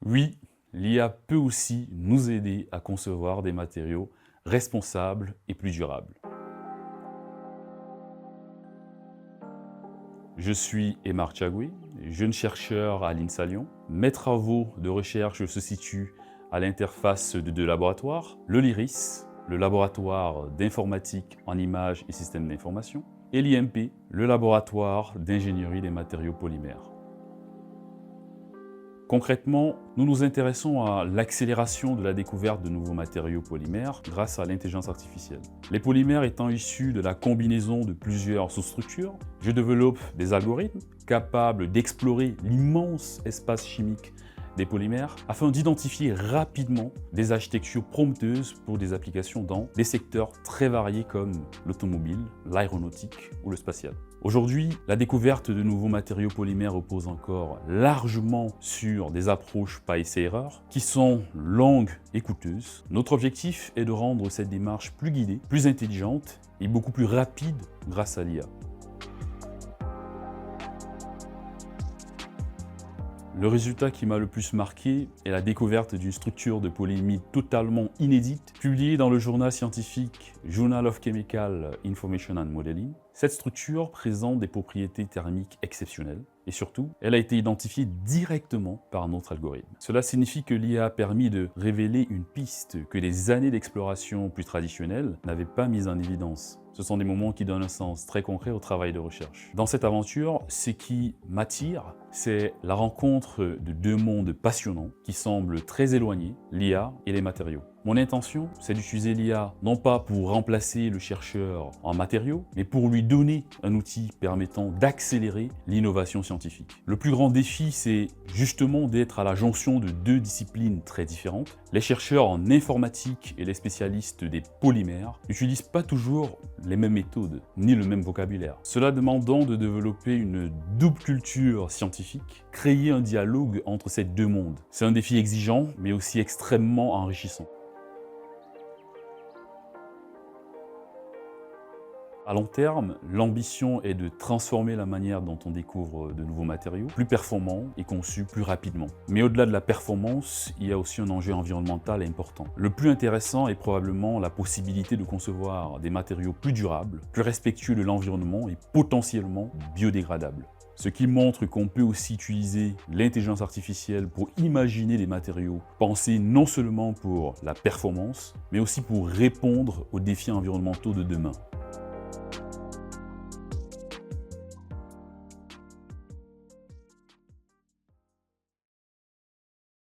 Oui, l'IA peut aussi nous aider à concevoir des matériaux responsables et plus durables. Je suis Emar Tchagui, jeune chercheur à l'INSA Lyon. Mes travaux de recherche se situent à l'interface de deux laboratoires, le LIRIS, le laboratoire d'informatique en images et systèmes d'information, et l'IMP, le laboratoire d'ingénierie des matériaux polymères. Concrètement, nous nous intéressons à l'accélération de la découverte de nouveaux matériaux polymères grâce à l'intelligence artificielle. Les polymères étant issus de la combinaison de plusieurs sous-structures, je développe des algorithmes capables d'explorer l'immense espace chimique des polymères afin d'identifier rapidement des architectures prometteuses pour des applications dans des secteurs très variés comme l'automobile, l'aéronautique ou le spatial. Aujourd'hui, la découverte de nouveaux matériaux polymères repose encore largement sur des approches pas essai-erreur qui sont longues et coûteuses. Notre objectif est de rendre cette démarche plus guidée, plus intelligente et beaucoup plus rapide grâce à l'IA. Le résultat qui m'a le plus marqué est la découverte d'une structure de polyimide totalement inédite, publiée dans le journal scientifique Journal of Chemical Information and Modeling. Cette structure présente des propriétés thermiques exceptionnelles et surtout, elle a été identifiée directement par notre algorithme. Cela signifie que l'IA a permis de révéler une piste que des années d'exploration plus traditionnelles n'avaient pas mise en évidence. Ce sont des moments qui donnent un sens très concret au travail de recherche. Dans cette aventure, ce qui m'attire, c'est la rencontre de deux mondes passionnants qui semblent très éloignés, l'IA et les matériaux. Mon intention, c'est d'utiliser l'IA non pas pour remplacer le chercheur en matériaux, mais pour lui donner un outil permettant d'accélérer l'innovation scientifique. Le plus grand défi, c'est justement d'être à la jonction de deux disciplines très différentes. Les chercheurs en informatique et les spécialistes des polymères n'utilisent pas toujours les mêmes méthodes, ni le même vocabulaire. Cela demandant de développer une double culture scientifique, créer un dialogue entre ces deux mondes. C'est un défi exigeant, mais aussi extrêmement enrichissant. À long terme, l'ambition est de transformer la manière dont on découvre de nouveaux matériaux, plus performants et conçus plus rapidement. Mais au-delà de la performance, il y a aussi un enjeu environnemental important. Le plus intéressant est probablement la possibilité de concevoir des matériaux plus durables, plus respectueux de l'environnement et potentiellement biodégradables. Ce qui montre qu'on peut aussi utiliser l'intelligence artificielle pour imaginer des matériaux pensés non seulement pour la performance, mais aussi pour répondre aux défis environnementaux de demain.